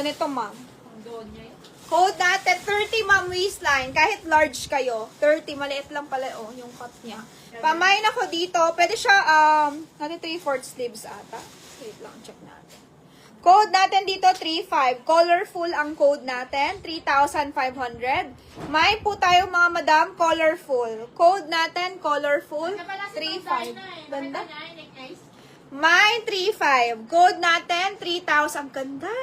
Ganito, ma'am. Code natin, 30, ma'am, waistline. Kahit large kayo. 30, maliit lang pala, oh, yung cut niya. Pamain ako dito. Pwede siya, natin 3/4 sleeves ata. Wait lang, check natin. Code natin dito, 35. Colorful ang code natin, 3,500. May po tayo, mga madam, colorful. Code natin, colorful, 35. Ganda. May 3,500. Code natin, 3,000. Ganda.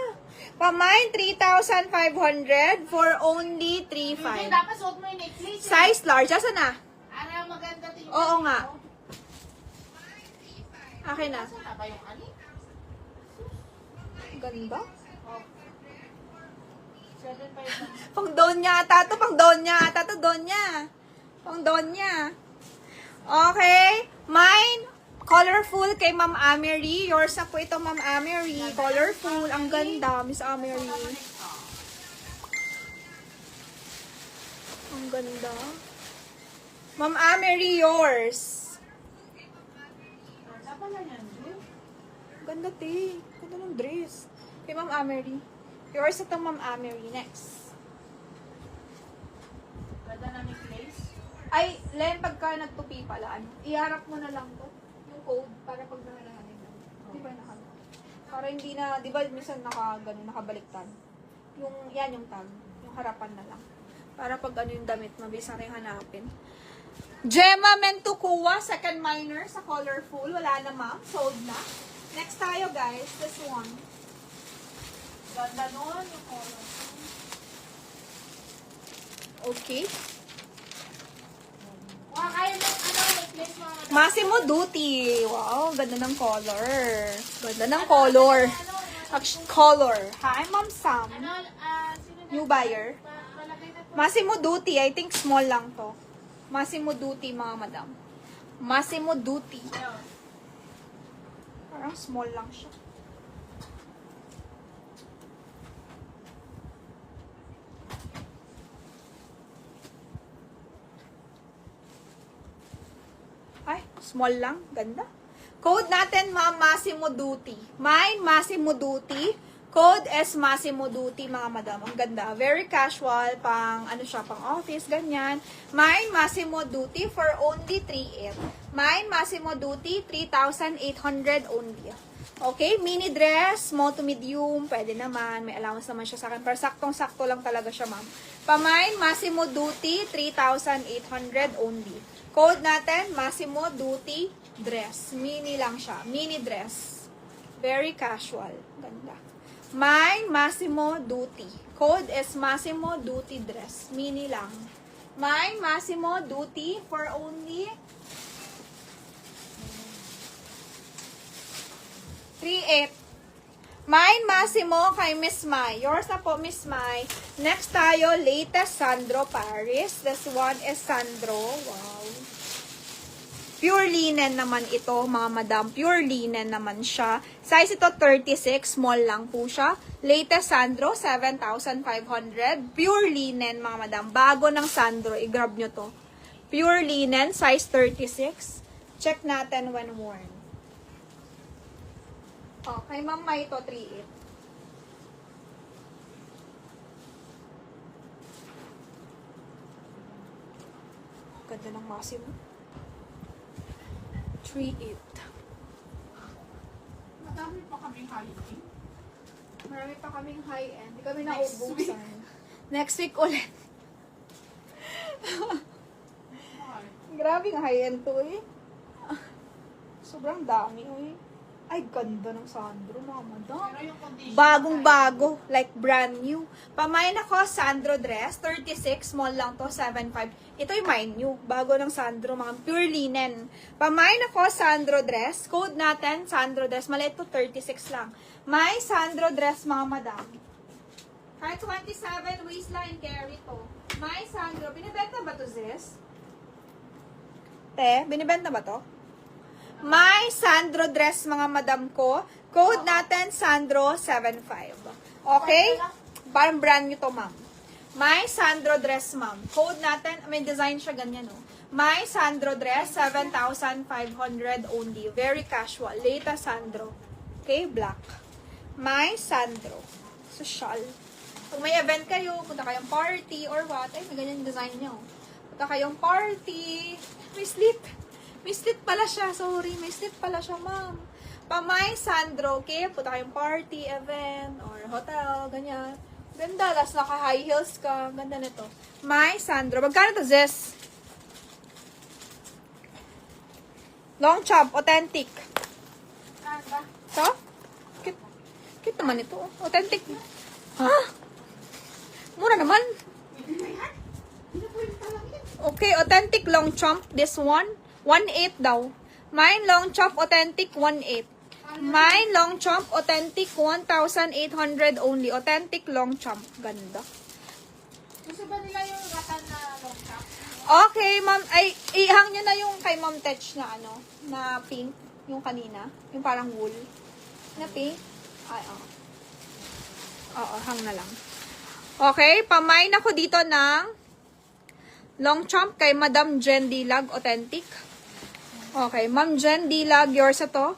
Pamain, 3,500 for only 3,500. Dapat suot mo yung necklace. Size large. Asa na? Ano maganda tingnan. Oo nga. Akin na. Taba yung ani. Ganda. 7,500. Pang doon niya ata to. Pang doon niya ata to. Doon niya. Pang doon niya. Okay. Mine. Colorful kay Ma'am Amery. Yours na po ito, Ma'am Amery. Colorful. Ang ganda, Miss Amery. Ang ganda. Ma'am Amery, yours. Dapat lang yan. Ganda, te. Ganda ng dress. Kay Ma'am Amery. Yours ito, Ma'am Amery. Next. Ganda na necklace. Ay, Len, pagka nagtupi pala, iharap mo na lang to. Yung code, para pag nakalanganin lang. Di ba naka? Para hindi na, di ba minsan nakabaliktad. Yung, yan yung tag. Yung harapan na lang. Para pag ano yung damit, mabilis na rin hanapin. Gemma Mentukuwa, second minor sa colorful. Wala na, ma'am. Sold na. Next tayo, guys. This one. Ganda nun yung color. Okay. Kaya mo, necklace mo. Massimo Dutti. Wow, ganda ng color. Ganda ng color. Color. Hi, Ma'am Sam. Sino New buyer. palagay na po? Massimo Dutti. I think small lang to. Massimo Dutti, mga madam. Massimo Dutti. Parang small lang siya. Ay, small lang. Ganda. Code natin, Ma'am, Massimo Dutti. Mine, Massimo Dutti. Code is Massimo Dutti, mga madam. Ang ganda. Very casual. Pang, ano siya, pang office, ganyan. Mine, Massimo Dutti for only 3,800. Mine, Massimo Dutti, 3,800 only. Okay, mini dress, small to medium, pwede naman. May allowance naman siya sa akin. Pero saktong-sakto lang talaga siya, ma'am. Pamine, Massimo Dutti, 3,800 only. Code natin, Massimo Dutti dress. Mini lang siya. Mini dress. Very casual. Ganda. Mine, Massimo Dutti. Code is Massimo Dutti dress. Mini lang. Mine, Massimo Dutti for only 3,800. Mine, Massimo, kay Miss Mai. Yours na po, Miss Mai. Next tayo, latest Sandro Paris. This one is Sandro. Wow. Pure linen naman ito, mga madam. Pure linen naman siya. Size ito 36, small lang po siya. Latest Sandro, 7,500. Pure linen, mga madam. Bago ng Sandro, i-grab nyo to. Pure linen, size 36. Check natin when worn. Oh, kay Ma'am Mai ito, 3,800. Ganda ng Massimo. 3,800. Madami pa kaming holiday. Marami pa kaming high-end. Hindi kami Next naubusan. Next week ulit. Grabe nga high-end to eh. Sobrang dami eh. Ay, ganda ng Sandro, mga madam. Pero yung condition. Bagong-bago, like brand new. Pamain ako, Sandro dress, 36, small lang to, 7,500. Ito yung mine new, bago ng Sandro, mga pure linen. Pamain ako, Sandro dress, code natin, Sandro dress, maliit to, 36 lang. May Sandro dress, mga madam. Kahit 27 waistline, carry to. May Sandro, binibenta ba to, sis? Te, binibenta ba to? May Sandro dress, mga madam ko. Code natin, Sandro 75. Okay? Parang brand new to, ma'am. May Sandro dress, ma'am. Code natin, may design siya ganyan, no? May Sandro dress, 7,500 only. Very casual. Latest Sandro. Okay, black. May Sandro. social. Kung may event kayo, punta kayong party or what, ay, may ganyan design niya. Oh. Punta kayong party. May slit. May slit pala siya. Sorry, may slit pala siya, ma'am. Pamay Sandro, okay? Punta kayong party, event, or hotel, ganyan. Ganda, tas naka-high heels ka. Ganda nito. May Sandro. Magkano to, Zes? Long chop, authentic. Saan ba? So? Cute naman ito. Oh. Authentic. Ha? Mura naman. Okay, authentic long chop. This one, 1.8 daw. Mine long chop authentic 1.8. Mine long chop authentic 1,800 only. Authentic long chop. Ganda. Gusto ba nila yung ratan na long top? Okay, ma'am. Ay, ihang nyo na yung kay Ma'am Tetch na ano, na pink. Yung kanina. Yung parang wool. Na pink. Ay, oh. Oo, hang na lang. Okay, pamain ako dito ng long chomp kay Madam Jen Dilag, authentic. Okay, Ma'am Jen Dilag, yours ito.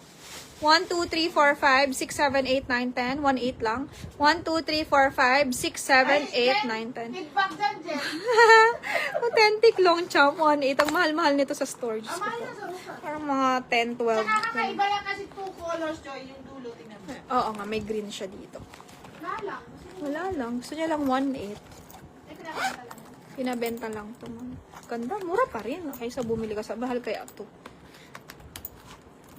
1, 2, 3, 4, 5, 6, 7, 8, 9, 10. 1, 8 lang. 1, 2, 3, 4, 5, 6, 7, 8, 9, 10. Feedback dyan, Jen. Authentic long chomp, 1, 8. Ang mahal-mahal nito sa store. Diyos ko Mahal po. na sa rusa. Parang mga 10, 12. Nakakaiba lang kasi two colors, Joy, yung dulo, tingnan mo. Oo nga, may green siya dito. Wala lang. Wala lang. Gusto niya lang 1.8. Eh, pinakanta lang. Pinabenta lang to, ma'am. Ganda, mura pa rin. Kaysa bumili ka sa mahal kaya to.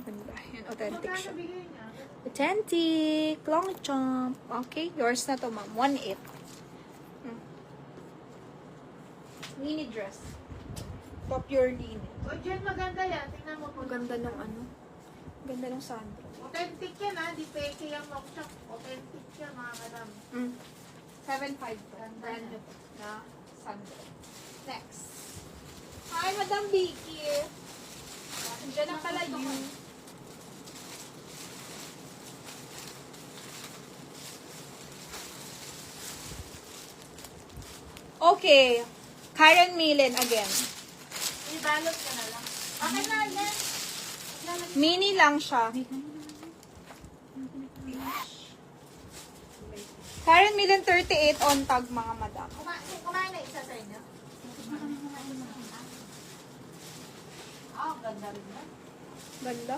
Ganda. Yan, authentic Magkano siya. bigay niya? Authentic. Long chomp. Okay, yours na to, ma'am. 1.8. Mini dress. Top your linen. O, Jen, maganda yan. Tingnan mo po. Ganda ng ano. Ganda ng sandro. Authentic yan, ha? Di fake yung long shop. Authentic yan, mga madam. 7.5 to. Ganda Brand niya. new to. Na sandro. Next. Hi, Madam Vicky. Andiyan na pala yun. Okay. Karen Millen again. Ibalot ka na lang. Okay na, Jen. Mini lang siya. Karen Millen 38 on tag mga madam. Kumain na isa sa inyo. Ah, ganda rin yan. Ganda.